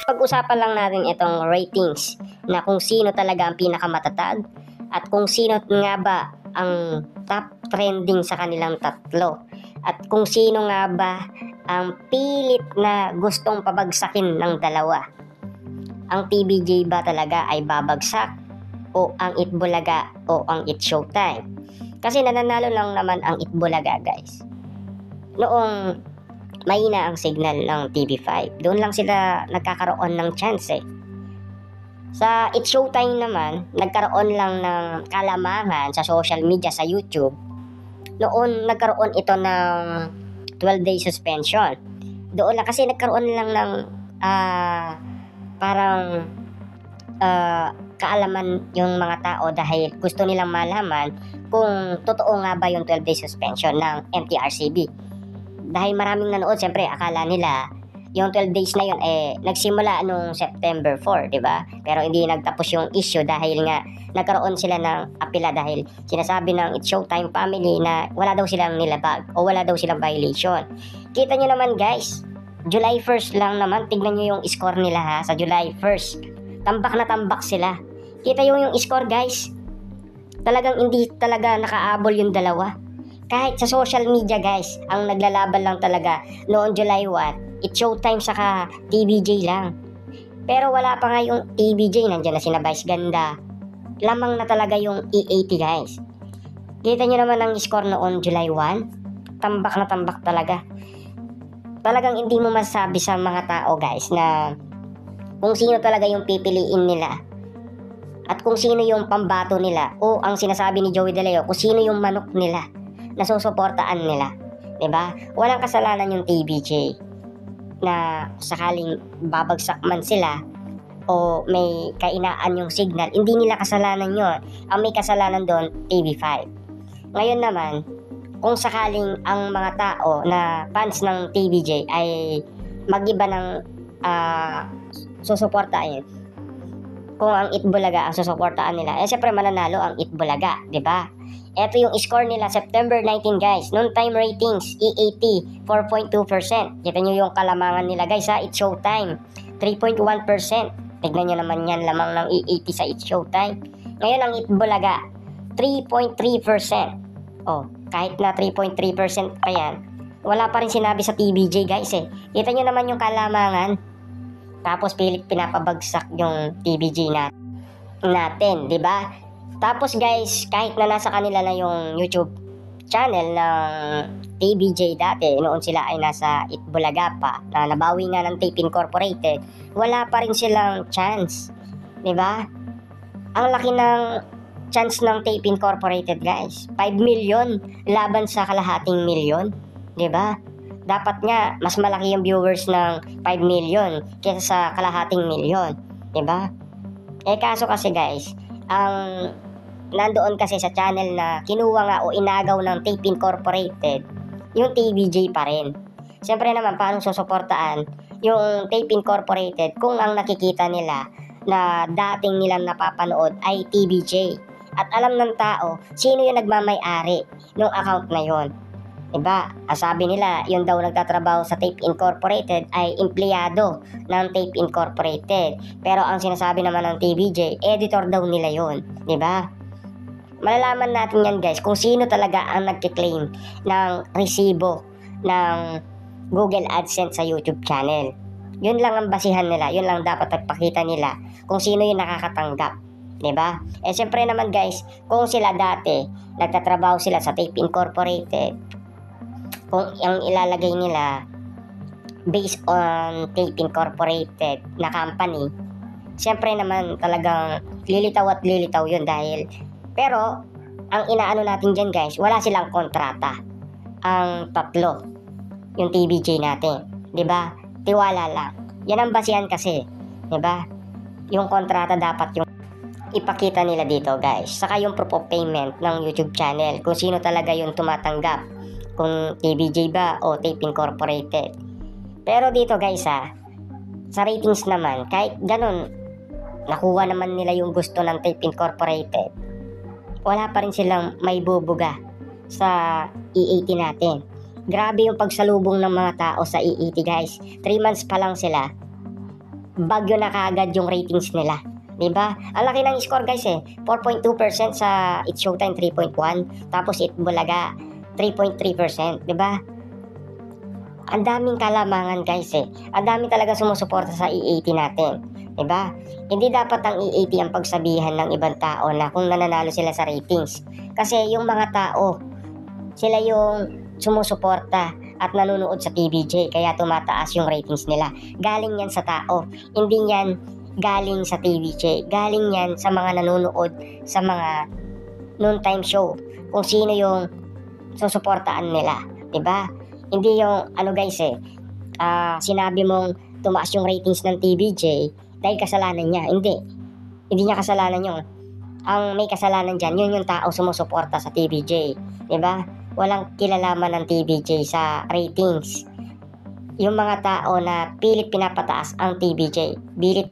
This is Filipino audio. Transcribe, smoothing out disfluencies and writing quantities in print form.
Pag-usapan lang natin itong ratings na kung sino talaga ang pinakamatatag at kung sino nga ba ang top trending sa kanilang tatlo at kung sino nga ba ang pilit na gustong pabagsakin ng dalawa. Ang TVJ ba talaga ay babagsak o ang Itbulaga o ang It Showtime? Kasi nananalo lang naman ang Itbulaga, guys. Noong mahina ang signal ng TV5, doon lang sila nagkakaroon ng chance eh. Sa It Showtime naman, nagkaroon lang ng kalamangan sa social media, sa YouTube. Noon nagkaroon ito ng 12-day suspension. Doon lang kasi nagkaroon lang ng parang kaalaman yung mga tao dahil gusto nilang malaman kung totoo nga ba yung 12-day suspension ng MTRCB. Dahil maraming nanood, siyempre akala nila yung 12 days na yun nagsimula nung September 4, di ba? Pero hindi nagtapos yung issue dahil nga nagkaroon sila ng apela dahil sinasabi ng It Showtime family na wala daw silang nilabag o wala daw silang violation. Kita nyo naman, guys, July 1st lang naman, tignan nyo yung score nila ha, sa July 1st. Tambak na tambak sila. Kita yung score, guys. Talagang hindi talaga nakaabol yung dalawa. Kahit sa social media, guys, ang naglalaban lang talaga noong July 1, It Showtime saka TVJ lang. Pero wala pa nga yung TVJ, nandiyan na sina Vice Ganda. Lamang na talaga yung E80, guys. Kita nyo naman ang score noon July 1. Tambak na tambak talaga. Talagang hindi mo masabi sa mga tao, guys, na kung sino talaga yung pipiliin nila at kung sino yung pambato nila o ang sinasabi ni Joey De Leo kung sino yung manok nila na susuportaan nila, 'di ba? Walang kasalanan yung TVJ na sakaling babagsak man sila o may kainaan yung signal, hindi nila kasalanan yon. Ang may kasalanan doon, TV5. Ngayon naman, kung sakaling ang mga tao na fans ng TVJ ay mag-iba ng susuportahin, kung ang Itbulaga ang susuportaan nila, siyempre mananalo ang Itbulaga, di ba? Ito yung score nila September 19, guys. Noon time ratings, E80, 4.2%. Kita nyo yung kalamangan nila, guys, sa It Showtime, 3.1%. Tignan nyo naman yan, lamang ng E80 sa It Showtime. Ngayon ang Itbulaga, 3.3%. Oh, kahit na 3.3% pa yan, wala pa rin sinabi sa TVJ, guys eh. Kita nyo naman yung kalamangan. Tapos pilit pinapabagsak yung TVJ natin, di ba? Tapos, guys, kahit na nasa kanila na yung YouTube channel ng TVJ dati, noon sila ay nasa Itbulaga pa, na nabawi nga ng Tape Incorporated, wala pa rin silang chance, di ba? Ang laki ng chance ng Tape Incorporated, guys. 5 million laban sa kalahating milyon, di ba? Dapat nga mas malaki yung viewers ng 5 million kaysa sa kalahating milyon, 'di ba? Kaso kasi, guys, ang nandoon kasi sa channel na kinuha nga o inagaw ng Tape Incorporated, yung TVJ pa rin. Siyempre naman, paano susuportaan yung Tape Incorporated kung ang nakikita nila na dating nilang napapanood ay TVJ at alam ng tao sino yung nagmamay-ari ng account na yon. Diba? Sabi nila, yung daw nagtatrabaho sa Tape Incorporated ay empleyado ng Tape Incorporated. Pero ang sinasabi naman ng TVJ, editor daw nila yun. Diba? Malalaman natin yan, guys, kung sino talaga ang nagkiklaim ng resibo ng Google AdSense sa YouTube channel. Yun lang ang basihan nila. Yun lang dapat nagpakita nila kung sino yung nakakatanggap. Diba? Siyempre naman, guys, kung sila dati nagtatrabaho sila sa Tape Incorporated, kung ang ilalagay nila based on Tape Incorporated na company, siyempre naman talagang lilitaw at lilitaw yun dahil, pero ang inaano natin dyan, guys, wala silang kontrata ang tatlo, yung TVJ natin, diba? Tiwala lang, yan ang basihan kasi, diba? Yung kontrata dapat yung ipakita nila dito, guys, saka yung proof of payment ng YouTube channel kung sino talaga yung tumatanggap, kung TVJ ba o Tape Incorporated. Pero dito, guys, sa ratings naman, kahit ganun, nakuha naman nila yung gusto ng Tape Incorporated, wala pa rin silang may bubuga sa E80 natin. Grabe yung pagsalubong ng mga tao sa EAT guys. 3 months pa lang sila, bagyo na kaagad yung ratings nila. Diba? Ang laki ng score guys 4.2% sa It's Showtime, 3.1. Tapos Itbulaga, 3.3%. Diba? Ang daming kalamangan guys Ang dami talaga sumusuporta sa EAT natin. Diba? Hindi dapat ang EAT ang pagsabihan ng ibang tao na kung nananalo sila sa ratings. Kasi yung mga tao, sila yung sumusuporta at nanonood sa TVJ, kaya tumataas yung ratings nila. Galing yan sa tao, hindi yan galing sa TVJ. Galing yan sa mga nanonood sa mga noontime show, kung sino yung susuportaan nila, diba? Hindi yung ano guys sinabi mong tumaas yung ratings ng TVJ dahil kasalanan niya. Hindi niya kasalanan yun. Ang may kasalanan dyan, yun yung tao sumusuporta sa TVJ, diba? Walang kilalaman ng TVJ sa ratings. Yung mga tao na pilit pinapataas ang TVJ, pilit